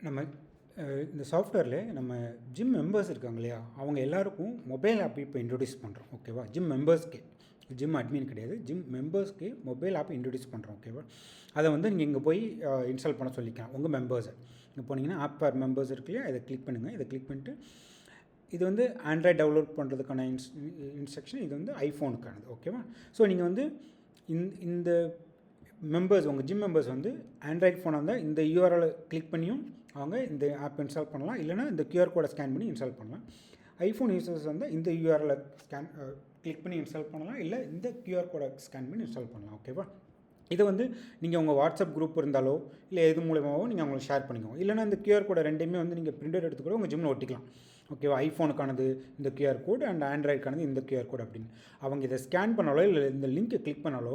நம்ம இந்த சாஃப்ட்வேரில் நம்ம ஜிம் மெம்பர்ஸ் இருக்காங்க இல்லையா, அவங்க எல்லாருக்கும் மொபைல் ஆப் இப்போ இன்ட்ரடியூஸ் பண்ணுறோம். ஓகேவா? ஜிம் மெம்பர்ஸ்க்கே, ஜிம் அட்மின் கிடையாது, ஜிம் மெம்பர்ஸ்க்கு மொபைல் ஆப் இன்ட்ரடியூஸ் பண்ணுறோம். ஓகேவா? அதை வந்து நீங்கள் இங்கே போய் இன்ஸ்டால் பண்ண சொல்லிக்கலாம் உங்கள் மெம்பர்ஸை. இங்கே போனீங்கன்னா ஆப் ஃபார் மெம்பர்ஸ் இருக்கு இல்லையா, இதை கிளிக் பண்ணுங்கள். இதை கிளிக் பண்ணிட்டு இது வந்து ஆண்ட்ராய்ட் டவுன்லோட் பண்ணுறதுக்கான இன்ஸ்ட்ரக்ஷன், இது வந்து ஐஃபோனுக்கானது. ஓகேவா? ஸோ நீங்கள் வந்து இந்த மெம்பர்ஸ், உங்கள் ஜிம் மெம்பர்ஸ் வந்து ஆண்ட்ராய்ட் ஃபோனாக இருந்தால் இந்த யூஆர்எல் கிளிக் பண்ணியும் அவங்க இந்த ஆப் இன்ஸ்டால் பண்ணலாம், இல்லைனா இந்த கியூஆர் கோடை ஸ்கேன் பண்ணி இன்ஸ்டால் பண்ணலாம். ஐஃபோன் யூசர்ஸ் வந்து இந்த யூஆர்எல் கிளிக் பண்ணி இன்ஸ்டால் பண்ணலாம், இல்லை இந்த கியூஆர் கோடை ஸ்கேன் பண்ணி இன்ஸ்டால் பண்ணலாம். ஓகேவா? இதை வந்து நீங்கள் உங்கள் வாட்ஸ்அப் குரூப் இருந்தாலோ இல்லை எது மூலமாகவோ நீங்கள் அவங்களுக்கு ஷேர் பண்ணிக்கோங்க. இல்லைனா இந்த கியூஆர் கோடை ரெண்டையுமே வந்து நீங்கள் பிரிண்டர் எடுத்து கூட உங்கள் ஜிம்மில் ஒட்டிக்கலாம். ஓகேவா? ஐஃபோனுக்கானது இந்த கியூஆர் கோட் அண்ட் ஆண்ட்ராய்டுக்கானது இந்த கியூஆர் கோட் அப்படின்னு. அவங்க இதை ஸ்கேன் பண்ணாலோ இல்லை இந்த லிங்க்கை கிளிக் பண்ணாலோ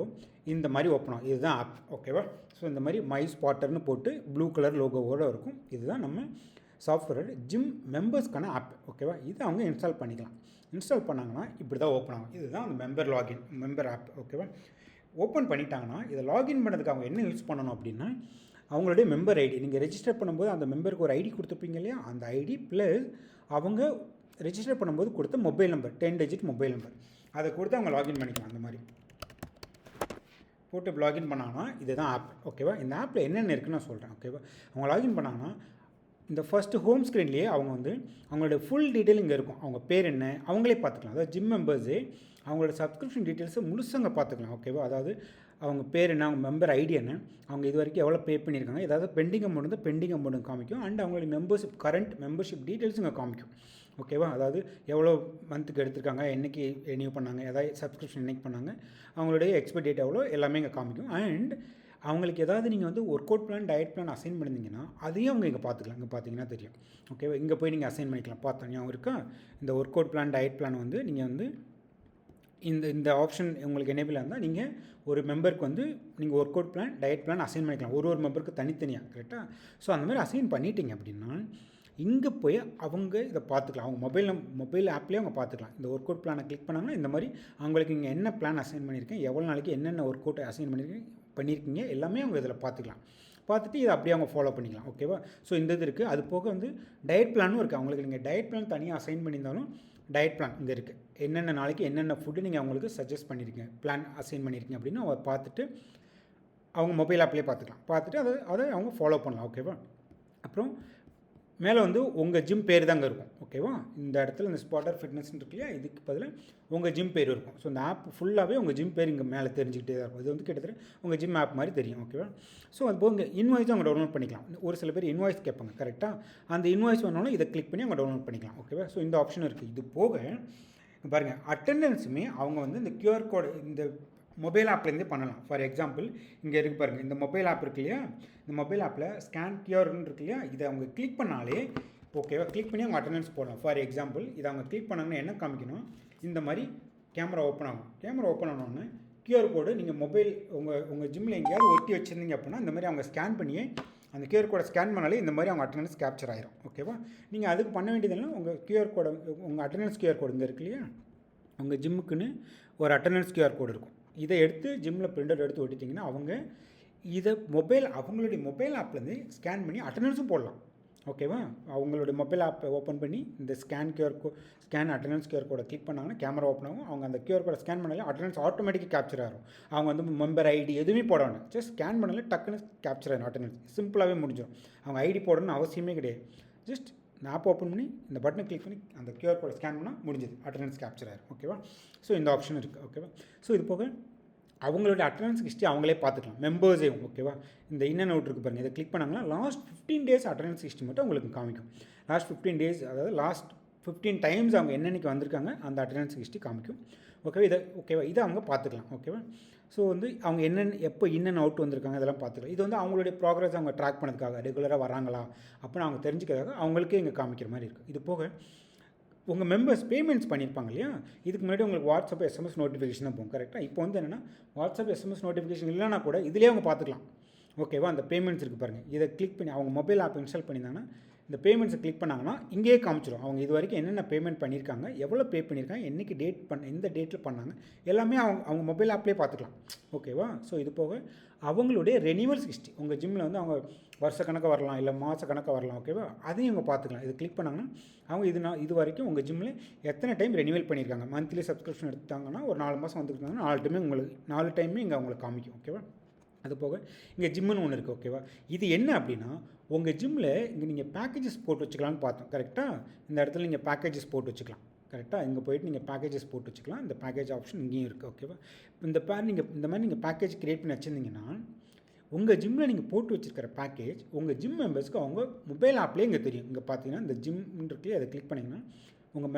இந்த மாதிரி ஓப்பன் ஆகும். இதுதான் ஆப். ஓகேவா? ஸோ இந்த மாதிரி மை ஸ்பாட்டர்னு போட்டு ப்ளூ கலர் லோகோவோடு இருக்கும். இதுதான் நம்ம சாஃப்ட்வேர் ஜிம் மெம்பர்ஸ்க்கான ஆப். ஓகேவா? இதை அவங்க இன்ஸ்டால் பண்ணிக்கலாம். இன்ஸ்டால் பண்ணாங்கன்னா இப்படி தான் ஓப்பன் ஆகும். இதுதான் அந்த மெம்பர் லாகின், மெம்பர் ஆப். ஓகேவா? ஓப்பன் பண்ணிட்டாங்கன்னா இதை லாகின் பண்ணதுக்கு அவங்க என்ன யூஸ் பண்ணணும் அப்படின்னா, அவங்களுடைய மெம்பர் ஐடி, நீங்கள் ரெஜிஸ்டர் பண்ணும்போது அந்த மெம்பருக்கு ஒரு ஐடி கொடுத்துருப்பீங்க இல்லையா, அந்த ஐடி ப்ளஸ் அவங்க ரெஜிஸ்டர் பண்ணும்போது கொடுத்த mobile number, 10 digit mobile number, அதை கொடுத்து அவங்க லாகின் பண்ணிக்கலாம். அந்த மாதிரி போட்டு லாகின் பண்ணாங்கன்னா இதுதான் ஆப். ஓகேவா? இந்த ஆப்பில் என்னென்ன இருக்குன்னு நான் சொல்கிறேன். ஓகேவா? அவங்க லாகின் பண்ணாங்கன்னா இந்த ஃபஸ்ட்டு ஹோம் ஸ்க்ரீன்லேயே அவங்க வந்து அவங்களோட ஃபுல் டீட்டெயில் இங்கே இருக்கும். அவங்க பேர் என்ன அவங்களே பார்த்துக்கலாம். அதாவது ஜிம் மெம்பர்ஸே அவங்களோட சப்ஸ்கிரிப்ஷன் டீட்டெயில்ஸை முழுசங்க பார்த்துக்கலாம். ஓகேவா? அதாவது அவங்க பேர் என்ன, அவங்க மெம்பர் ஐடி என்ன, அவங்க இது வரைக்கும் எவ்வளோ பே பண்ணியிருக்காங்க, ஏதாவது பெண்டிங் அமௌண்ட் இருந்தால் பெண்டிங் அமௌண்ட் காமிக்கும். அண்ட் அவங்களுடைய மெம்பர்ஷிப், கரண்ட் மெம்பர்ஷிப் டீட்டெயில்ஸும் இங்கே காமிக்கும். ஓகேவா? அதாவது எவ்வளோ மந்த்துக்கு எடுத்திருக்காங்க, என்றைக்கு ரெனியூ பண்ணாங்க, ஏதாவது சப்ஸ்கிரிப்ஷன் என்றைக்கு பண்ணாங்க, அவங்களுடைய எக்ஸ்பைரி டேட் எவ்வளோ, எல்லாமே இங்கே காமிக்கும். அண்ட் அவங்களுக்கு ஏதாவது நீங்கள் வந்து work out plan, diet plan assign பண்ணியிருந்தீங்கன்னா அதையும் அவங்க இங்கே பார்த்துக்கலாம். இங்கே பார்த்தீங்கன்னா தெரியும். ஓகேவா? இங்கே போய் நீங்கள் அசைன் பண்ணிக்கலாம். பார்த்தோம் அவங்க இருக்கா, இந்த work out plan, diet plan வந்து நீங்கள் வந்து இந்த ஆப்ஷன் உங்களுக்கு எனேபிள் இருந்தால் நீங்கள் ஒரு மெம்பருக்கு வந்து நீங்கள் work out plan, diet plan assign பண்ணிக்கலாம். ஒரு மெம்பருக்கு தனித்தனியாக. கரெக்டாக? ஸோ அந்த மாதிரி அசைன் பண்ணிட்டீங்க அப்படின்னா இங்கே போய் அவங்க இதை பார்த்துக்கலாம். அவங்க மொபைல் ஆப்லேயே அவங்க பார்த்துக்கலாம். இந்த ஒர்க் அவுட் பிளானை கிளிக் பண்ணாங்கன்னா இந்த மாதிரி அவங்களுக்கு இங்கே என்ன பிளான் அசைன் பண்ணியிருக்கேன், எவ்வளோ நாளைக்கு என்னென்ன ஒர்க் அவுட் அசைன் பண்ணியிருக்கீங்க எல்லாமே அவங்க இதில் பார்த்துக்கலாம். பார்த்துட்டு இதை அப்படியே அவங்க ஃபாலோ பண்ணிக்கலாம். ஓகேவா? ஸோ இந்த இது இருக்குது. அது போக வந்து டயட் பிளானும் இருக்குது. அவங்களுக்கு நீங்கள் டயட் பிளான் தனியாக அசைன் பண்ணியிருந்தாலும் டயட் பிளான் இங்கே இருக்குது. என்னென்ன நாளைக்கு என்னென்ன ஃபுட்டு நீங்கள் அவங்களுக்கு சஜஸ்ட் பண்ணியிருக்கீங்க, பிளான் அசைன் பண்ணியிருக்கீங்க அப்படின்னு அவங்க பார்த்துட்டு அவங்க மொபைல் ஆப்லேயே பார்த்துட்டு அதை அவங்க ஃபாலோ பண்ணலாம். ஓகேவா? அப்புறம் மேலே வந்து உங்கள் ஜிம் பேர் தாங்க இருக்கும். ஓகேவா? இந்த இடத்துல இந்த ஸ்பாட்டர் ஃபிட்னஸ்ன்னு இருக்கு இல்லையா, இதுக்கு பதிலாக உங்கள் ஜிம் பேர் இருக்கும். ஸோ இந்த ஆப் ஃபுல்லாகவே உங்கள் ஜிம் பேர் இங்கே மேலே தெரிஞ்சுக்கிட்டே தான் இருக்கும். இது வந்து கிட்டத்தட்ட உங்கள் ஜிம் ஆப் மாதிரி தெரியும். ஓகேவா? ஸோ அது போக இன்வாய்ஸும் அவங்க டவுன்லோட் பண்ணிக்கலாம். ஒரு சில பேர் இன்வாய்ஸ் கேட்பாங்க. கரெக்டாக? அந்த இன்வாய்ஸ் வேணாலும் இதை கிளிக் பண்ணி அவங்க டவுன்லோட் பண்ணிக்கலாம். ஓகேவா? ஸோ இந்த ஆப்ஷன் இருக்குது. இது போக பாருங்கள், அட்டெண்டன்ஸுமே அவங்க வந்து இந்த கியூஆர் கோடு இந்த மொபைல் ஆப்லேருந்தே பண்ணலாம். ஃபார் எக்ஸாம்பிள் இங்கே இருக்குது பாருங்கள், இந்த மொபைல் ஆப் இருக்கு இல்லையா, இந்த மொபைல் ஆப்பில் ஸ்கேன் கியூஆர்னு இருக்கு இல்லையா, இதை அவங்க கிளிக் பண்ணாலே ஓகேவா, கிளிக் பண்ணி அவங்க அட்டெண்டன்ஸ் போடலாம். ஃபார் எக்ஸாம்பிள் இதை அவங்க கிளிக் பண்ணாங்கன்னா என்ன காமிக்கணும், இந்த மாதிரி கேமரா ஓப்பன் ஆகும். கேமரா ஓப்பன் ஆனோடனே கியூஆர் கோடு நீங்கள் மொபைல் உங்கள் ஜிம்மில் எங்கேயாவது ஒட்டி வச்சுருந்தீங்க அப்படின்னா இந்த மாதிரி அவங்க ஸ்கேன் பண்ணியே அந்த கியூஆர் கோடை ஸ்கேன் பண்ணாலே இந்த மாதிரி அவங்க அட்டெண்டன்ஸ் கேப்சர் ஆகிரும். ஓகேவா? நீங்கள் அதுக்கு பண்ண வேண்டியதெல்லாம் உங்கள் கியூஆர் கோடை, உங்கள் அட்டெண்டன்ஸ் கியூஆர் கோடு இங்கே இருக்கு இல்லையா, உங்கள் ஜிம்முக்குன்னு ஒரு அட்டெண்டன்ஸ் கியூஆர் கோடு இருக்கும். இதை எடுத்து ஜிம்மில் பிரிண்டர் எடுத்து ஒட்டிட்டிங்கன்னா அவங்க இதை அவங்களுடைய மொபைல் ஆப்லேருந்து ஸ்கேன் பண்ணி அட்டெண்டன்ஸும் போடலாம். ஓகேவா? அவங்களுடைய மொபைல் ஆப்பை ஓப்பன் பண்ணி இந்த ஸ்கேன் அட்டெண்டன்ஸ் கியூஆர் கோடை கிளிக் பண்ணாங்கன்னா கேமரா ஓப்பன் ஆகும். அவங்க அந்த கியூஆர் கோடை ஸ்கேன் பண்ணாலே அட்டெண்டன்ஸ் ஆட்டோமேட்டிக்காக கேப்சர் ஆகும். அவங்க வந்து மெம்பர் ஐடி எதுவுமே போட வேணும். ஜஸ்ட் ஸ்கேன் பண்ணாலே டக்குன்னு கேப்சர் ஆகிடும். அட்டெண்டன்ஸ் சிம்பிளாகவே முடிஞ்சிடும். அவங்க ஐடி போடணும்னு அவசியமே கிடையாது. ஜஸ்ட் இந்த ஆப் ஓப்பன் பண்ணி இந்த பட்டனை கிளிக் பண்ணி அந்த கியூஆர் கோடை ஸ்கேன் பண்ணால் முடிஞ்சது, அட்டெண்டன்ஸ் கேப்சர் ஆகிடும். ஓகேவா? ஸோ இந்த ஆப்ஷன் இருக்குது. ஓகேவா? ஸோ இது போக அவங்களோட அட்டெண்டன்ஸ் ஹிஸ்ட்ரி அவங்களே பார்த்துக்கலாம், மெம்பர்ஸே. ஓகேவா? இந்த இன் அவுட் இருக்குது பாருங்கள், இதை கிளிக் பண்ணாங்கன்னா லாஸ்ட் 15 டேஸ் அட்டெண்டன்ஸ் ஹிஸ்ட்ரி மட்டும் உங்களுக்கு காமிக்கும். லாஸ்ட் 15 டேஸ், அதாவது லாஸ்ட் 15 டைம்ஸ் அவங்க என்னென்னைக்கு வந்திருக்காங்க அந்த அட்டெண்டன்ஸ் ஹிஸ்ட்ரி காமிக்கும். ஓகேவா? இதை அவங்க பார்த்துக்கலாம். ஓகேவா? ஸோ வந்து அவங்க எப்போ இன் அவுட் வந்திருக்காங்க இதெல்லாம் பார்த்துக்கலாம். இது வந்து அவங்களுடைய ப்ராக்ரஸ் அவங்க ட்ராக் பண்ணதுக்காக, ரெகுலராக வராங்களா அப்படின்னு அவங்க தெரிஞ்சுக்கிறதுக்காக அவங்களுக்கே இங்கே காமிக்கிற மாதிரி இருக்குது. இது போக உங்கள் மெம்பர்ஸ் பேமெண்ட்ஸ் பண்ணியிருப்பாங்க இல்லையா, இதுக்கு முன்னாடி உங்களுக்கு வாட்ஸ்அப் எஸ்எம்எஸ் நோட்டிஃபிகேஷன் தான் போகும். கரெக்டாக? இப்போ வந்து என்னென்னா வாட்ஸ்அப் எஸ்எம்எஸ் நோட்டிஃபிகேஷன் இல்லைனா கூட இதிலே அவங்க பார்த்துக்கலாம். ஓகேவா? அந்த பேமெண்ட்ஸ் இருக்குது பாருங்கள், இதை கிளிக் பண்ணி அவங்க மொபைல் ஆப் இன்ஸ்டால் பண்ணியிருந்தாங்கன்னா இந்த பேமெண்ட்ஸை கிளிக் பண்ணாங்கன்னா இங்கேயே காமிச்சிடும் அவங்க இது வரைக்கும் என்னென்ன பேமெண்ட் பண்ணியிருக்காங்க, எவ்வளோ பே பண்ணியிருக்காங்க, என்றைக்கு எந்த டேட்டில் பண்ணாங்க, எல்லாமே அவங்க மொபைல் ஆப்லேயே பார்த்துக்கலாம். ஓகேவா? ஸோ இது போக அவங்களுடைய ரெனிவல்ஸ் ஹிஸ்ட்ரி, உங்கள் ஜிம்மில் வந்து அவங்க வருஷக்கணக்காக வரலாம், இல்லை மாத கணக்காக வரலாம். ஓகேவா? அதையும் இவங்க பார்த்துக்கலாம். இது கிளிக் பண்ணாங்கன்னா அவங்க இது வரைக்கும் உங்கள் ஜிம்மில் எத்தனை டைம் ரெனிவல் பண்ணியிருக்காங்க, மந்த்லி சப்ஸ்கிரிப்ஷன் எடுத்தாங்கன்னா ஒரு 4 மாதம் வந்துருக்காங்கன்னா 4 டைமே இங்கே அவங்களுக்கு காமிக்கும். ஓகேவா? அது போக இங்கே ஜிம்முன்னு ஒன்று இருக்குது. ஓகேவா? இது என்ன அப்படின்னா உங்கள் ஜிம்மில் இங்கே நீங்கள் பேக்கேஜஸ் போட்டு வச்சுக்கலான்னு பார்த்தோம். கரெக்டாக? இந்த இடத்துல நீங்கள் பேக்கேஜஸ் போட்டு வச்சுக்கலாம். கரெக்டாக? இங்கே போய்ட்டு நீங்கள் பேக்கேஜஸ் போட்டு வச்சுக்கலாம். இந்த பேக்கேஜ் ஆப்ஷன் இங்கேயும் இருக்குது. ஓகேவா? இந்த மாதிரி நீங்கள் பேக்கேஜ் க்ரியேட் பண்ணி வச்சுருந்தீங்கன்னா உங்கள் ஜிம்மில் நீங்கள் போட்டு வச்சுருக்கிற பேக்கேஜ் உங்கள் ஜிம் மெம்பர்ஸ்க்கு அவங்க மொபைல் ஆப்லேயே இங்கே தெரியும். இங்கே பார்த்தீங்கன்னா இந்த ஜிம் இருக்குல்லையே, அதை கிளிக் பண்ணிங்கன்னா உங்கள்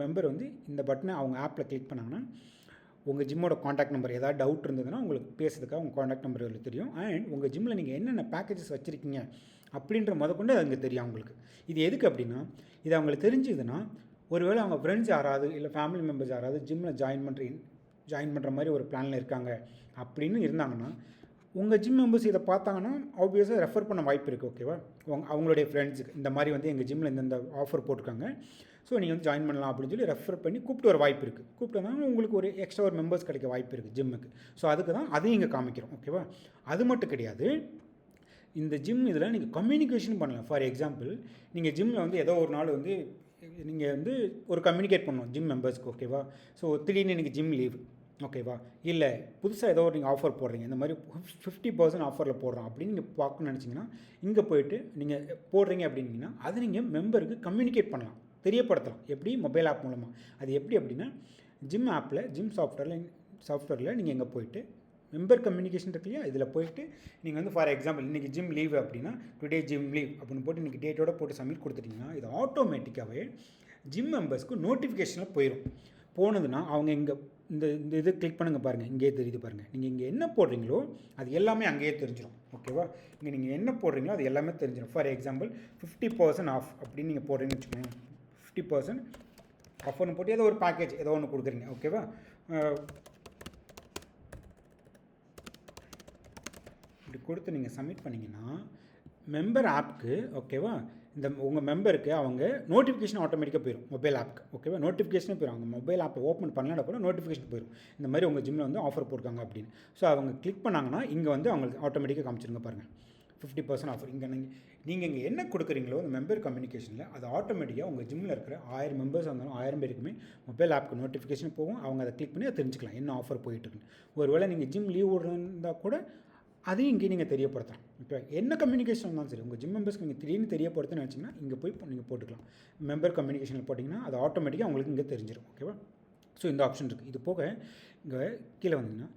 மெம்பர் வந்து இந்த பட்டனை அவங்க ஆப்பில் கிளிக் பண்ணாங்கன்னா உங்கள் ஜிம்மோட காண்டாக்ட் நம்பர், ஏதாவது டவுட் இருந்ததுன்னா உங்களுக்கு பேசுறதுக்காக உங்கள் காண்டாக்ட் நம்பர் அதில் தெரியும். அண்ட் உங்கள் ஜிம்மில் நீங்கள் என்னென்ன பேக்கேஜஸ் வச்சுருக்கீங்க அப்படின்ற கொண்டு அது அங்கே தெரியும் அவங்களுக்கு. இது எதுக்கு அப்படின்னா, இது அவங்களுக்கு தெரிஞ்சதுன்னா ஒருவேளை அவங்க ஃப்ரெண்ட்ஸ் யாராவது இல்லை ஃபேமிலி மெம்பர்ஸ் யாராவது ஜிம்மில் ஜாயின் பண்ணுற மாதிரி ஒரு பிளானில் இருக்காங்க அப்படின்னு இருந்தாங்கன்னா உங்கள் ஜிம் மெம்பர்ஸ் இதை பார்த்தாங்கன்னா ஆப்வியஸாக ரெஃபர் பண்ண வாய்ப்பு இருக்குது. ஓகேவா? அவங்களுடைய ஃப்ரெண்ட்ஸுக்கு இந்த மாதிரி வந்து எங்கள் ஜிம்மில் இந்த ஆஃபர் போட்டிருக்காங்க, ஸோ நீங்கள் வந்து ஜாயின் பண்ணலாம் அப்படின்னு சொல்லி ரெஃபர் பண்ணி கூப்பிட்டு வர வாய்ப்பு இருக்குது. கூப்பிட்டு வந்தாங்கன்னா உங்களுக்கு ஒரு எக்ஸ்ட்ரா ஒரு மெம்பர்ஸ் கிடைக்க வாய்ப்பு இருக்குது ஜிம்முக்கு. ஸோ அதுக்கு தான் அதையும் இங்கே காமிக்கிறோம். ஓகேவா? அது மட்டும் கிடையாது, இந்த ஜிம் இதில் நீங்கள் கம்யூனிகேஷன் பண்ணலாம். ஃபார் எக்ஸாம்பிள் நீங்கள் ஜிம்மில் வந்து ஏதோ ஒரு நாள் வந்து நீங்கள் வந்து ஒரு கம்யூனிகேட் பண்ணணும் ஜிம் மெம்பர்ஸ்க்கு. ஓகேவா? ஸோ திடீர்னு எனக்கு ஜிம் லீவ். ஓகேவா? இல்லை புதுசாக ஏதோ ஒரு நீங்கள் ஆஃபர் போடுறீங்க, இந்த மாதிரி 50% ஆஃபரில் போடுறோம் அப்படின்னு நீங்கள் பார்க்கணும்னு நினச்சிங்கன்னா இங்கே போய்ட்டு நீங்கள் போடுறீங்க அப்படின்னா அது நீங்கள் மெம்பருக்கு கம்யூனிகேட் பண்ணலாம், தெரியப்படுத்தலாம். எப்படி? மொபைல் ஆப் மூலமாக. அது எப்படி அப்படின்னா ஜிம் ஆப்பில் ஜிம் சாஃப்ட்வேரில் நீங்கள் எங்கே போய்ட்டு மெம்பர் கம்யூனிகேஷன் இருக்கு இல்லையா, இதில் போய்ட்டு நீங்கள் வந்து ஃபார் எக்ஸாம்பிள் இன்றைக்கி ஜிம் லீவ் அப்படின்னா டுடே ஜிம் லீவ் அப்படின்னு போட்டு இன்றைக்கி டேட்டோட போட்டு சப்மிட் கொடுத்துட்டிங்கன்னா இது ஆட்டோமேட்டிக்காகவே ஜிம் மெம்பர்ஸ்க்கு நோட்டிஃபிகேஷனில் போனதுன்னா அவங்க இங்கே இந்த இது கிளிக் பண்ணுங்கள் பாருங்கள், இங்கேயே தெரியுது பாருங்கள். நீங்கள் இங்கே என்ன போடுறீங்களோ அது எல்லாமே அங்கேயே தெரிஞ்சிடும். ஓகேவா? இங்கே நீங்கள் என்ன போடுறீங்களோ அது எல்லாமே தெரிஞ்சிடும். ஃபார் எக்ஸாம்பிள் 50% ஆஃப் அப்படின்னு நீங்கள் போடுறீங்கன்னு வச்சுக்கோங்க. 50% ஆஃபர்னு போட்டு ஏதோ ஒரு பேக்கேஜ் ஏதோ ஒன்று கொடுக்குறீங்க. ஓகேவா? இப்படி கொடுத்து நீங்கள் சப்மிட் பண்ணிங்கன்னா மெம்பர் ஆப்புக்கு, ஓகேவா, இந்த உங்கள் மெம்பருக்கு அவங்க நோட்டிஃபிகேஷன் ஆட்டோமேட்டிக்காக போயிடும் மொபைல் ஆப்புக்கு. ஓகேவா? நோட்டிஃபிகேஷனே போயிடும். அவங்க மொபைல் ஆப்பை ஓப்பன் பண்ணலன்னா கூட நோட்டிஃபிகேஷன் போயிடும், இந்த மாதிரி உங்கள் ஜிம்மில் வந்து ஆஃபர் போட்டிருக்காங்க அப்படின்னு. ஸோ அவங்க கிளிக் பண்ணாங்கன்னா இங்கே வந்து அவங்களுக்கு ஆட்டோமேட்டிக்காக காமிச்சிருங்க பாருங்கள் 50% ஆஃபர். இங்கே நீங்கள் இங்கே என்ன கொடுக்குறீங்களோ இந்த மெம்பர் கம்யூனிகேஷனில் அது ஆட்டோமேட்டிக்காக உங்கள் ஜிம்மில் இருக்கிற 1000 மெம்பர்ஸ் இருந்தாலும் 1000 பேருக்குமே மொபைல் ஆப்புக்கு நோட்டிஃபிகேஷன் போகும். அவங்க அதை கிளிக் பண்ணி அதை தெரிஞ்சுக்கலாம் என்ன ஆஃபர் போயிட்டுருக்குன்னு. ஒருவேளை நீங்கள் ஜிம் லீவ் இருந்தால் கூட அதையும் இங்கே நீங்கள் தெரியப்படுத்தலாம். இப்போ என்ன கம்யூனிகேஷன் இருந்தாலும் சரி உங்கள் ஜிம் மெம்பர்ஸ்க்கு நீங்கள் திடீர்னு தெரியப்படுத்துன்னு நினச்சிங்கன்னா இங்கே போய் நீங்கள் போட்டுக்கலாம். மெம்பர் கம்யூனிகேஷனில் போட்டிங்கன்னா அது ஆட்டோமேட்டிக்காக உங்களுக்கு இங்கே தெரிஞ்சிடும். ஓகேவா? ஸோ இந்த ஆப்ஷன் இருக்குது. இது போக இங்கே கீழே வந்தீங்கன்னா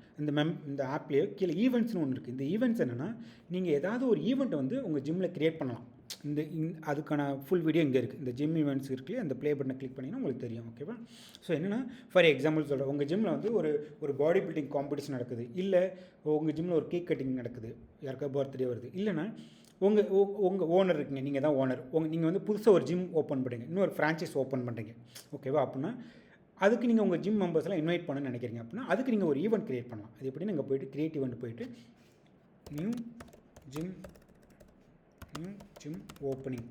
இந்த ஆப்லேயே கீழே ஈவெண்ட்ஸ்னு ஒன்று இருக்குது. இந்த ஈவெண்ட்ஸ் என்னென்னா நீங்கள் ஏதாவது ஒரு ஈவெண்ட்டை வந்து உங்கள் ஜிம்மில் க்ரியேட் பண்ணலாம். அதுக்கான ஃபுல் வீடியோ இங்கே இருக்குது. இந்த ஜிம் ஈவெண்ட்ஸ் இருக்குல்லையே, அந்த ப்ளே பட்டனை கிளிக் பண்ணிங்கன்னா உங்களுக்கு தெரியும். ஓகேவா? ஸோ என்னென்னா ஃபார் எக்ஸாம்பிள் சொல்கிறேன், உங்கள் ஜிம்மில் வந்து ஒரு பாடி பில்டிங் காம்படிஷன் நடக்குது, இல்லை உங்கள் ஜிம்மில் ஒரு கேக் கட்டிங் நடக்குது, யாருக்கா பர்த்டே வருது, இல்லைனா உங்கள் ஓனர் இருக்கீங்க, நீங்கள் தான் ஓனர், நீங்கள் வந்து புதுசாக ஒரு ஜிம் ஓப்பன் பண்ணுறீங்க, இன்னொரு ஃப்ரான்ச்சைஸ் ஓப்பன் பண்ணுறீங்க. ஓகேவா? அப்படின்னா அதுக்கு நீங்கள் உங்கள் ஜிம் மெம்பர்ஸ்லாம் இன்வைட் பண்ணணும்னு நினைக்கிறீங்க அப்படின்னா அதுக்கு நீங்கள் ஒரு ஈவெண்ட் க்ரியேட் பண்ணலாம். அது எப்படின்னு நீங்கள் போய்ட்டு க்ரியேட் ஈவெண்ட் போய்ட்டு நியூ ஜிம் ஓப்பனிங்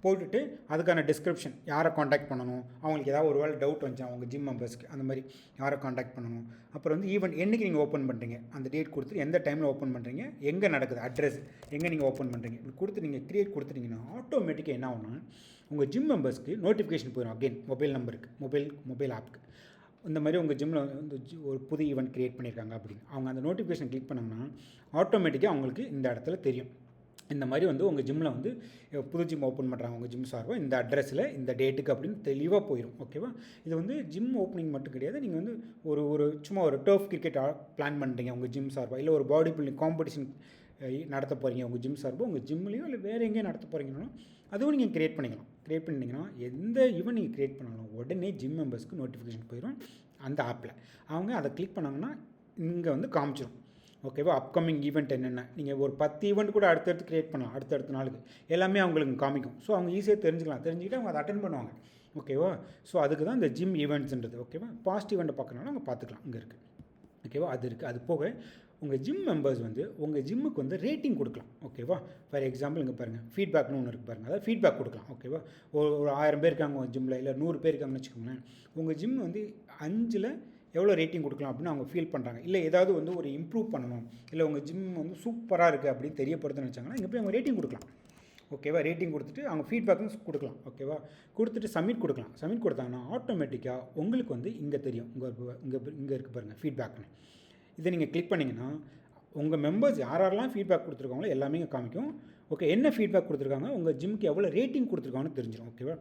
போட்டுட்டு அதுக்கான டிஸ்கிரிப்ஷன், யாரை காண்டாக்ட் பண்ணணும், அவங்களுக்கு ஏதாவது ஒரு வேளை டவுட் வந்துச்சு அவங்க ஜிம் மெம்பர்ஸ்க்கு, அந்த மாதிரி யாரை காண்டாக்ட் பண்ணணும், அப்புறம் வந்து ஈவெண்ட் என்றைக்கு நீங்கள் ஓப்பன் பண்ணுறீங்க அந்த டேட் கொடுத்துட்டு எந்த டைமில் ஓப்பன் பண்ணுறீங்க, எங்கே நடக்குது, அட்ரஸ் எங்கே நீங்கள் ஓப்பன் பண்ணுறீங்க, இப்படி கொடுத்து நீங்கள் க்ரியேட் கொடுத்துட்டிங்கன்னா ஆட்டோமேட்டிக்காக என்ன ஆகும்னா உங்கள் ஜிம் மெம்பர்ஸ்க்கு நோட்டிஃபிகேஷன் போயிடும். அகெயின் மொபைல் நம்பருக்கு, மொபைல் ஆப்புக்கு இந்த மாதிரி உங்கள் ஜிம்மில் வந்து ஒரு புது ஈவெண்ட் க்ரியேட் பண்ணியிருக்காங்க அப்படின்னு அவங்க அந்த நோட்டிஃபிகேஷன் கிளிக் பண்ணாங்கன்னா ஆட்டோமேட்டிக்காக அவங்களுக்கு இந்த இடத்துல தெரியும். இந்த மாதிரி வந்து உங்கள் ஜிம்மில் வந்து புது ஜிம் ஓப்பன் பண்ணுறாங்க உங்கள் ஜிம் சார்பாக இந்த அட்ரஸில் இந்த டேட்டுக்கு அப்படின்னு தெளிவாக போயிடும். ஓகேவா? இது வந்து ஜிம் ஓப்பனிங் மட்டும் கிடையாது, நீங்கள் வந்து ஒரு சும்மா ஒரு டர்ஃப் கிரிக்கெட் பிளான் பண்ணுறீங்க உங்கள் ஜிம் சார்பாக, இல்லை ஒரு பாடி பில்டிங் காம்படிஷன் நடத்த போகிறீங்க உங்கள் ஜிம் சார்பாக, உங்கள் ஜிம்லேயும் இல்லை வேறு எங்கேயும் நடத்த போகிறீங்கன்னா அதுவும் நீங்கள் க்ரியேட் பண்ணிக்கலாம். க்ரியேட் பண்ணிங்கன்னா எந்த ஈவெண்ட் நீங்கள் க்ரியேட் பண்ணாலும் உடனே ஜிம் மெம்பர்ஸ்க்கு நோட்டிஃபிகேஷன் போயிடும் அந்த ஆப்பில். அவங்க அதை கிளிக் பண்ணாங்கன்னா இங்கே வந்து காமிச்சிடும். ஓகேவா? அப்கமிங் ஈவெண்ட் என்னென்ன, நீங்கள் ஒரு 10 ஈவெண்ட் கூட அடுத்தடுத்து க்ரியேட் பண்ணலாம், அடுத்தடுத்த நாளுக்கு எல்லாமே அவங்களுக்கு காமிக்கும். ஸோ அவங்க ஈஸியாக தெரிஞ்சுக்கிட்டு அவங்க அதை அட்டென்ட் பண்ணுவாங்க. ஓகேவா? ஸோ அதுக்கு தான் இந்த ஜிம் ஈவெண்ட்ஸ்ன்றது. ஓகேவா? பாஸ்ட் ஈவெண்ட்டை பார்க்கறனால அவங்க பார்த்துக்கலாம், இங்கே இருக்குது. ஓகேவா? அது இருக்குது. அது போக உங்கள் ஜிம் மெம்பர்ஸ் வந்து உங்கள் ஜிம்முக்கு வந்து ரேட்டிங் கொடுக்கலாம். ஓகேவா? ஃபார் எக்ஸாம்பிள் இங்கே பாருங்கள், ஃபீட்பேக்னு ஒன்று இருக்குது பாருங்கள். அதாவது ஃபீட்பேக் கொடுக்கலாம். ஓகேவா? ஒரு 1000 பேர் இருக்காங்க உங்கள் ஜிம்மில், இல்லை 100 பேர் இருக்காங்கன்னு வச்சுக்கோங்களேன். உங்கள் ஜிம் வந்து 5ல் எவ்வளோ ரேட்டிங் கொடுக்கலாம் அப்படின்னு அவங்க ஃபீல் பண்ணுறாங்க. இல்லை ஏதாவது வந்து ஒரு இம்ப்ரூவ் பண்ணணும், இல்லை உங்கள் ஜிம் வந்து சூப்பராக இருக்குது அப்படின்னு தெரியப்படுத்துன்னு வச்சாங்கன்னா இங்கே போய் அவங்க ரேட்டிங் கொடுக்கலாம். ஓகேவா? ரேட்டிங் கொடுத்துட்டு அவங்க ஃபீட்பேக்கும் கொடுக்கலாம். ஓகேவா? கொடுத்துட்டு சப்மிட் கொடுக்கலாம். சப்மிட் கொடுத்தாங்கன்னா ஆட்டோமேட்டிக்காக உங்களுக்கு வந்து இங்கே தெரியும், இங்கே இருக்குது பாருங்கள் ஃபீட்பேக்னு. இதை நீங்கள் கிளிக் பண்ணிங்கன்னா உங்கள் மெம்பர்ஸ் யாரெல்லாம் ஃபீட்பேக் கொடுத்துருக்காங்களோ எல்லாமே இங்கே காமிக்கும். ஓகே, என்ன ஃபீட்பேக் கொடுத்துருக்காங்க, உங்கள் ஜிம்முக்கு எவ்வளோ ரேட்டிங் கொடுத்துருக்காங்கன்னு தெரிஞ்சிடும். ஓகேவா?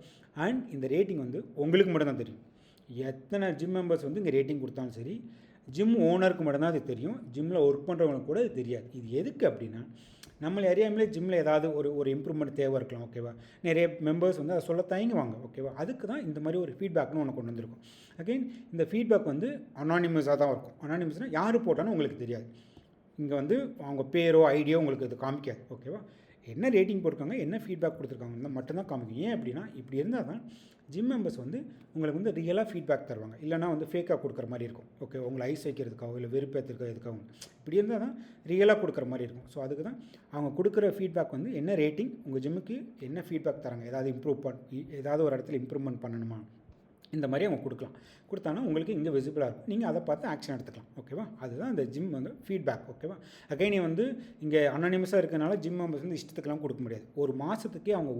அண்ட் இந்த ரேட்டிங் வந்து உங்களுக்கு மட்டும்தான் தெரியும். எத்தனை ஜிம் மெம்பர்ஸ் வந்து இங்கே ரேட்டிங் கொடுத்தாலும் சரி, ஜிம் ஓனருக்கு மட்டும்தான் அது தெரியும். ஜிம்மில் ஒர்க் பண்ணுறவங்களுக்கு கூட அது தெரியாது. இது எதுக்கு அப்படின்னா, நம்மளை அறியாமலே ஜிம்மில் ஏதாவது ஒரு இம்ப்ரூவ்மெண்ட் தேவை இருக்கலாம். ஓகேவா? நிறைய மெம்பர்ஸ் வந்து அதை சொல்ல தயங்குவாங்க. ஓகேவா? அதுக்கு தான் இந்த மாதிரி ஒரு ஃபீட்பேக்னு ஒன்று கொண்டு வந்திருக்கும். அகைன் இந்த ஃபீட்பேக் வந்து அனானிமஸாக தான் இருக்கும். அனானிமஸ்னால் யார் போட்டாலும் உங்களுக்கு தெரியாது. இங்கே வந்து அவங்க பேரோ ஐடியோ உங்களுக்கு இது காமிக்காது. ஓகேவா? என்ன ரேட்டிங் போட்டிருக்காங்க, என்ன ஃபீட்பேக் கொடுத்துருக்காங்க மட்டும்தான் காமிக்கும். ஏன் அப்படின்னா, இப்படி இருந்தால் தான் ஜிம் மெம்பர்ஸ் வந்து உங்களுக்கு வந்து ரியலாக ஃபீட்பேக் தருவாங்க. இல்லைனா வந்து ஃபேக்காக கொடுக்குற மாதிரி இருக்கும். ஓகே, உங்களை ஐஸ் வைக்கிறதுக்காகவோ இல்லை வெறுப்பேற்றுறதுக்காக எதுக்காகவும் இப்படி இருந்தால் தான் ரியலாக கொடுக்குற மாதிரி இருக்கும். ஸோ அதுக்கு தான் அவங்க கொடுக்குற ஃபீட்பேக் வந்து என்ன ரேட்டிங், உங்கள் ஜிம்முக்கு என்ன ஃபீட்பேக் தராங்க, ஏதாவது ஏதாவது ஒரு இடத்துல இம்ப்ரூவ்மெண்ட் பண்ணணுமா, இந்த மாதிரி அவங்க கொடுத்தாங்கன்னா உங்களுக்கு இங்கே விசிபிளாக இருக்கும். நீங்கள் அதை பார்த்து ஆக்ஷன் எடுத்துக்கலாம். ஓகேவா? அதுதான் இந்த ஜிம் வந்து ஃபீட்பேக். ஓகேவா? அகைன் வந்து இங்கே அனானிமஸாக இருக்கிறனால ஜிம் மெம்பர்ஸ் வந்து இஷ்டத்துக்கெல்லாம் கொடுக்க முடியாது. ஒரு மாதத்துக்கே அவங்க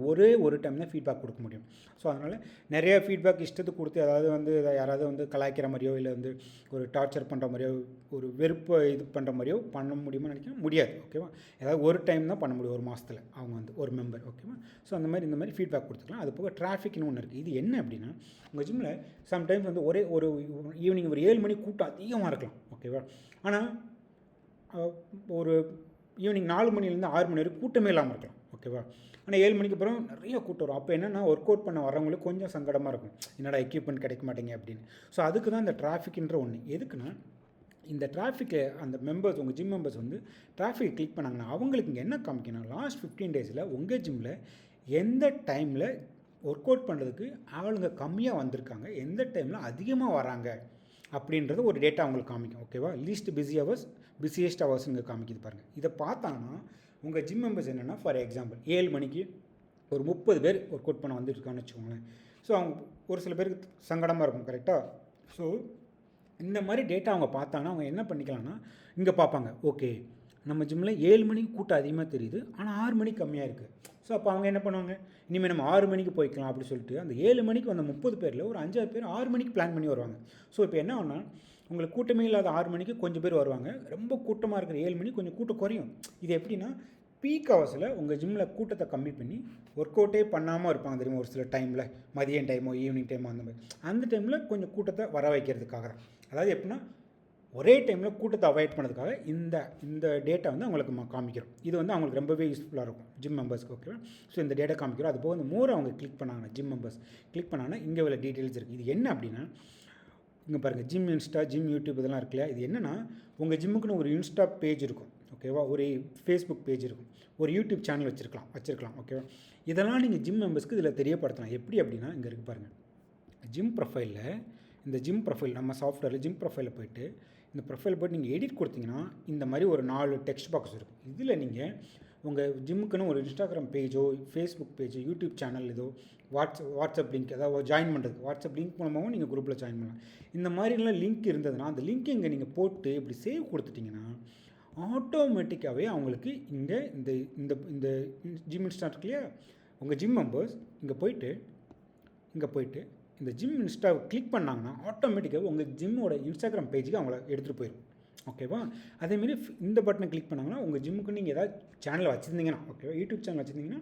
ஒரு டைம் தான் ஃபீட்பேக் கொடுக்க முடியும். ஸோ அதனால் நிறைய ஃபீட்பேக் இஷ்டத்துக்கு கொடுத்து அதாவது வந்து யாராவது வந்து கலாய்க்கிற மாதிரியோ இல்லை வந்து ஒரு டார்ச்சர் பண்ணுற மாதிரியோ ஒரு வெறுப்பை இது பண்ணுற மாதிரியோ பண்ண முடியுமா நினைக்கிறேன், முடியாது. ஓகேவா? ஏதாவது ஒரு டைம் தான் பண்ண முடியும் ஒரு மாதத்தில் அவங்க வந்து ஒரு மெம்பர். ஓகேவா? ஸோ இந்த மாதிரி ஃபீட்பேக் கொடுத்துக்கலாம். அது போக டிராஃபிக்னு ஒன்று இருக்குது. இது என்ன அப்படின்னா, உங்கள் ஜிம்மில் சம்டைம்ஸ் வந்து ஒரு ஈவினிங் ஒரு 7 மணி கூட்டம் அதிகமாக இருக்கலாம். ஓகேவா? ஆனால் ஒரு ஈவினிங் 4 மணிலேருந்து 6 மணி வரைக்கும் கூட்டமே இல்லாமல் இருக்கலாம். ஓகேவா? ஆனால் 7 மணிக்கு அப்புறம் நிறைய கூட்டம் வரும். அப்போ என்னென்னா ஒர்க் அவுட் பண்ண வரவங்களுக்கு கொஞ்சம் சங்கடமாக இருக்கும், என்னடா எக்யூப்மெண்ட் கிடைக்க மாட்டேங்க அப்படின்னு. ஸோ அதுக்கு தான் இந்த டிராஃபிக்ன்ற ஒன்று. எதுக்குன்னா, இந்த டிராஃபிக்கை அந்த மெம்பர்ஸ் உங்கள் ஜிம் மெம்பர்ஸ் வந்து டிராஃபிக் கிளிக் பண்ணாங்கன்னா அவங்களுக்கு இங்கே என்ன காமிக்கணும், லாஸ்ட் 15 டேஸில் உங்கள் ஜிம்மில் எந்த டைமில் ஒர்க் அவுட் பண்ணுறதுக்கு ஆளுங்க கம்மியாக வந்திருக்காங்க, எந்த டைமில் அதிகமாக வராங்க அப்படின்றது ஒரு டேட்டா அவங்களுக்கு காமிக்கும். ஓகேவா? லீஸ்ட் பிஸியஸ்ட் ஹவர்ஸ் இங்கே காமிக்குது பாருங்கள். இதை பார்த்தாங்கன்னா உங்கள் ஜிம் மெம்பர்ஸ் என்னென்னா, ஃபார் எக்ஸாம்பிள் 7 மணிக்கு ஒரு 30 பேர் ஒர்க் அவுட் பண்ண வந்துருக்கான்னு வச்சுக்கோங்களேன். ஸோ அவங்க ஒரு சில பேருக்கு சங்கடமாக இருக்கும். கரெக்டாக? ஸோ இந்த மாதிரி டேட்டா அவங்க பார்த்தாங்கன்னா அவங்க என்ன பண்ணிக்கலாம்னா, இங்கே பார்ப்பாங்க, ஓகே நம்ம ஜிம்மில் 7 மணிக்கு கூட்டம் அதிகமாக தெரியுது, ஆனால் 6 மணிக்கு கம்மியாக இருக்குது. ஸோ அப்போ அவங்க என்ன பண்ணுவாங்க, இனிமேல் நம்ம 6 மணிக்கு போய்க்கலாம் அப்படின்னு சொல்லிட்டு அந்த 7 மணிக்கு வந்த 30 பேரில் ஒரு 5-6 பேர் 6 மணிக்கு பிளான் பண்ணி வருவாங்க. ஸோ இப்போ என்ன ஆகுனா, உங்களுக்கு கூட்டமே இல்லாத 6 மணிக்கு கொஞ்சம் பேர் வருவாங்க, ரொம்ப கூட்டமாக இருக்கிற 7 மணிக்கு கொஞ்சம் கூட்டம் குறையும். இது எப்படின்னா, பீக் ஹவர்ஸில் உங்கள் ஜிம்மில் கூட்டத்தை கம்மி பண்ணி ஒர்க் அவுட்டே பண்ணாமல் இருப்பாங்க தெரியுமா ஒரு சில டைமில், மதியம் டைமோ ஈவினிங் டைமோ அந்த மாதிரி. அந்த டைமில் கொஞ்சம் கூட்டத்தை வர வைக்கிறதுக்காக தான். அதாவது எப்படின்னா, ஒரே டைமில் கூட்டத்தை அவாய்ட் பண்ணதுக்காக இந்த டேட்டா வந்து அவங்களுக்கு காமிக்கிறோம். இது வந்து அவங்களுக்கு ரொம்பவே யூஸ்ஃபுல்லாக இருக்கும் ஜிம் மெம்பர்ஸ்க்கு. ஓகேவா? ஸோ இந்த டேட்டா காமிக்கிறோம். அது போக இந்த மோர் அவங்க கிளிக் பண்ணாங்கன்னா, ஜிம் மெம்பர்ஸ் கிளிக் பண்ணாங்கன்னா இங்கே உள்ள டீட்டெயில்ஸ் இருக்குது. இது என்ன அப்படின்னா, இங்கே பாருங்கள், ஜிம் இன்ஸ்டா, ஜிம் யூடியூப் இதெல்லாம் இருக்கு இல்லையா. இது என்னென்னா, உங்கள் ஜிம்முக்குன்னு ஒரு இன்ஸ்டா பேஜ் இருக்கும். ஓகேவா? ஒரு ஃபேஸ்புக் பேஜ் இருக்கும், ஒரு யூடியூப் சேனல் வச்சுருக்கலாம். ஓகேவா? இதெல்லாம் நீங்கள் ஜிம் மெம்பர்ஸ்க்கு இதில் தெரியப்படுத்தலாம். எப்படி அப்படின்னா, இங்கே இருக்குது பாருங்கள், ஜிம் ப்ரொஃபைலில் இந்த ஜிம் ப்ரொஃபைல் நம்ம சாஃப்ட்வேரில் ஜிம் ப்ரொஃபைலில் போய்ட்டு இந்த ப்ரொஃபைல் போய்ட்டு நீங்கள் எடிட் கொடுத்தீங்கன்னா இந்த மாதிரி ஒரு 4 டெக்ஸ்ட் பாக்ஸ் இருக்கும். இதில் நீங்கள் உங்கள் ஜிம்முக்குன்னு ஒரு இன்ஸ்டாகிராம் பேஜோ, ஃபேஸ்புக் பேஜோ, யூடியூப் சேனல் ஏதோ, வாட்ஸ்அப் லிங்க் ஏதாவது ஜாயின் பண்ணுறதுக்கு வாட்ஸ்அப் லிங்க் மூலமாகவும் நீங்கள் குரூப்பில் ஜாயின் பண்ணலாம். இந்த மாதிரிலாம் லிங்க் இருந்ததுன்னா அந்த லிங்க் இங்கே நீங்கள் போட்டு இப்படி சேவ் கொடுத்துட்டிங்கன்னா ஆட்டோமேட்டிக்காகவே அவங்களுக்கு இங்கே இந்த ஜிம் இன்ஸ்டா இருக்கு இல்லையா, உங்கள் ஜிம் மெம்பர்ஸ் இங்கே போயிட்டு இந்த ஜிம் இன்ஸ்டாவை கிளிக் பண்ணாங்கன்னா ஆட்டோமேட்டிக்காக உங்கள் ஜிம்மோட இன்ஸ்டாகிராம் பேஜுக்கு அவங்கள எடுத்துகிட்டு போயிடும். ஓகேவா? அதேமாரி இந்த பட்டனை கிளிக் பண்ணாங்கன்னா உங்கள் ஜிம்முக்கு நீங்கள் ஏதாவது சேனல் வச்சுருந்தீங்கன்னா, ஓகேவா, யூடியூப் சேனல் வச்சுருந்தீங்கன்னா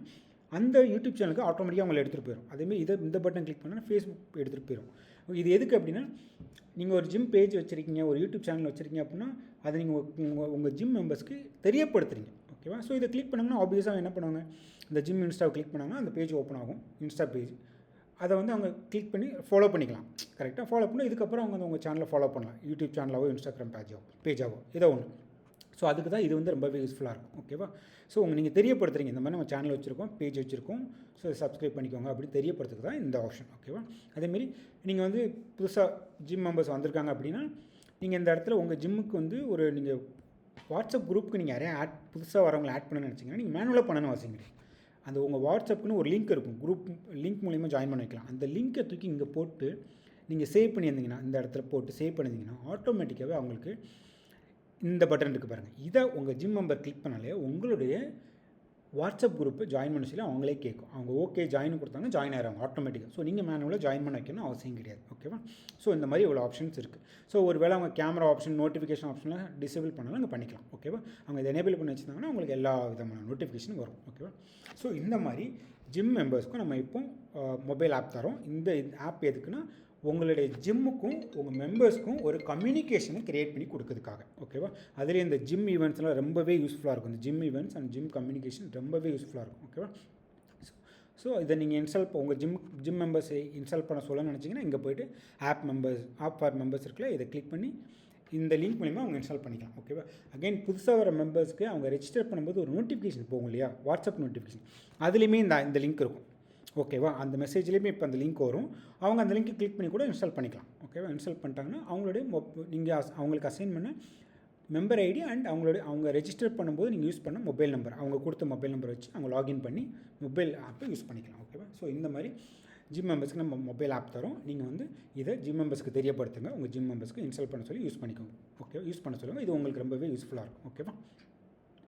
அந்த யூடியூப் சேனலுக்கு ஆட்டோமேட்டிக்காக அவங்களை எடுத்துகிட்டு போயிடும். அதேமாதிரி இந்த பட்டன் கிளிக் பண்ணால் ஃபேஸ்புக் எடுத்துகிட்டு போயிடும். இது எதுக்கு அப்படின்னா, நீங்கள் ஒரு ஜிம் பேஜ் வச்சுருக்கீங்க, ஒரு யூடியூப் சேனல் வச்சுருக்கீங்க அப்படின்னா அதை நீங்கள் உங்கள் ஜிம் மெம்பர்ஸ்க்கு தெரியப்படுத்துறீங்க. ஓகேவா? ஸோ இதை கிளிக் பண்ணாங்கன்னா ஆப்வியஸாக என்ன பண்ணுவாங்க, இந்த ஜிம் இன்ஸ்டாவை கிளிக் பண்ணாங்கன்னா அந்த பேஜ் ஓப்பன் ஆகும், இன்ஸ்டா பேஜ். அதை வந்து அவங்க கிளிக் பண்ணி ஃபாலோ பண்ணிக்கலாம். கரெக்டாக ஃபாலோ பண்ணி இதுக்கப்புறம் அவங்க உங்கள் சேனலில் ஃபாலோ பண்ணலாம், யூடியூப் சேனலாவோ இன்ஸ்டாகிராம் பேஜாவோ ஏதோ ஒன்று. ஸோ அதுக்கு தான் இது வந்து ரொம்பவே யூஸ்ஃபுல்லாக இருக்கும். ஓகேவா? ஸோ நீங்கள் தெரியப்படுத்துறீங்க, இந்த மாதிரி நம்ம சேனல் வச்சுருக்கோம், பேஜ் வச்சுருக்கோம், ஸோ சப்ஸ்கிரைப் பண்ணிக்கோங்க அப்படின்னு தெரியப்படுத்துக்கு தான் இந்த ஆப்ஷன். ஓகேவா? அதேமாரி நீங்கள் வந்து புதுசாக ஜிம் மெம்பர்ஸ் வந்திருக்காங்க அப்படின்னா நீங்கள் இந்த இடத்துல உங்கள் ஜிம்முக்கு வந்து நீங்கள் வாட்ஸ்அப் குரூப்புக்கு நீங்கள் யாரையா புதுசாக வரவங்களை ஆட் பண்ணணும்னு நினச்சிங்கன்னா நீங்கள் மேனுவலாக பண்ணணும் அவசியம் கிடையாது. அந்த உங்கள் வாட்ஸ்அப்புக்குன்னு ஒரு லிங்க் இருக்கும், குரூப் லிங்க் மூலிமா ஜாயின் பண்ண வைக்கலாம். அந்த லிங்க்கை தூக்கி இங்கே போட்டு நீங்கள் சேவ் பண்ணியிருந்தீங்கன்னா, இந்த இடத்துல போட்டு சேவ் பண்ணியிருந்தீங்கன்னா ஆட்டோமேட்டிக்காகவே அவங்களுக்கு இந்த பட்டன் இருக்குது பாருங்கள், இதை உங்கள் ஜிம் மெம்பர் கிளிக் பண்ணாலே உங்களுடைய வாட்ஸ்அப் குரூப்பு ஜாயின் பண்ண சொல்லி அவங்களே கேட்கும். அவங்க ஓகே ஜாயின் கொடுத்தாங்கன்னா ஜாயின் ஆகிறாங்க ஆட்டோமேட்டிக்காக. ஸோ நீங்கள் மேனுவலாக ஜாயின் பண்ண வைக்கணும் அவசியம் கிடையாது. ஓகேவா? ஸோ இந்த மாதிரி இவ்வளோ ஆப்ஷன்ஸ் இருக்குது. ஸோ ஒரு வேளை அவங்க கேமரா ஆப்ஷன், நோட்டிஃபிகேஷன் ஆப்ஷன்லாம் டிசேபிள் பண்ணாலும் அங்கே பண்ணிக்கலாம். ஓகேவா? அவங்க இதை எனேபிள் பண்ணி வச்சுருந்தாங்கன்னா உங்களுக்கு எல்லா விதமான நோட்டிஃபிகேஷனும் வரும். ஓகேவா? ஸோ இந்த மாதிரி ஜிம் மெம்பர்ஸ்க்கும் நம்ம இப்போ மொபைல் ஆப் தரோம். இந்த ஆப் எதுக்குன்னா உங்களுடைய ஜிம்முக்கும் உங்கள் மெம்பர்ஸ்க்கும் ஒரு கம்யூனிகேஷனை க்ரியேட் பண்ணி கொடுக்கறதுக்காக. ஓகேவா? அதுலேயே இந்த ஜிம் ஈவெண்ட்ஸ்லாம் ரொம்பவே யூஸ்ஃபுல்லாக இருக்கும். இந்த gym events and gym communication ரொம்பவே யூஸ்ஃபுல்லாக இருக்கும். ஓகேவா? ஸோ இதை நீங்கள் உங்கள் ஜிம் மெம்பர்ஸை இன்ஸ்டால் பண்ண சொல்லணும்னு நினச்சிங்கன்னா இங்கே போய்ட்டு ஆப் ஃபார் மெம்பர்ஸ் இருக்குல்ல, இதை கிளிக் பண்ணி இந்த லிங்க் மூலிமா அவங்க இன்ஸ்டால் பண்ணிக்கலாம். ஓகேவா? அகைன் புதுசாக வர மெம்பர்ஸ்க்கு அவங்க ரெஜிஸ்டர் பண்ணும்போது ஒரு நோட்டிஃபிகேஷன் போகும் இல்லையா, வாட்ஸ்அப் நோட்டிஃபிகேஷன், அதுலேயுமே இந்த லிங்க் இருக்கும். ஓகேவா? அந்த மெசேஜ்லேயுமே இப்போ அந்த லிங்க் வரும். அவங்க அந்த லிங்க்கை கிளிக் பண்ணி கூட இன்ஸ்டால் பண்ணிக்கலாம். ஓகேவா? இன்ஸ்டால் பண்ணிட்டாங்கன்னா அவங்களுடைய நீங்கள் அவங்களுக்கு அசைன் பண்ண மெம்பர் ஐடி அண்ட் அவங்க ரெஜிஸ்டர் பண்ணும்போது நீங்கள் யூஸ் பண்ண மொபைல் நம்பர், அவங்க கொடுத்த மொபைல் நம்பர் வச்சு அவங்க லாகின் பண்ணி மொபைல் ஆப்பை யூஸ் பண்ணிக்கலாம். ஓகேவா? ஸோ இந்த மாதிரி ஜிம் மெம்பர்ஸ்க்கு நம்ம மொபைல் ஆப் தரோம். நீங்கள் இதை ஜிம் மெம்பர்ஸ்க்கு தெரியப்படுத்துங்க, உங்கள் ஜிம் மெம்பர்ஸ்க்கு இன்ஸ்டால் பண்ண சொல்லி யூஸ் பண்ணிக்கோங்க. ஓகே, யூஸ் பண்ண சொல்லுங்கள். இது உங்களுக்கு ரொம்பவே யூஸ்ஃபுல்லாக இருக்கும். ஓகேவா?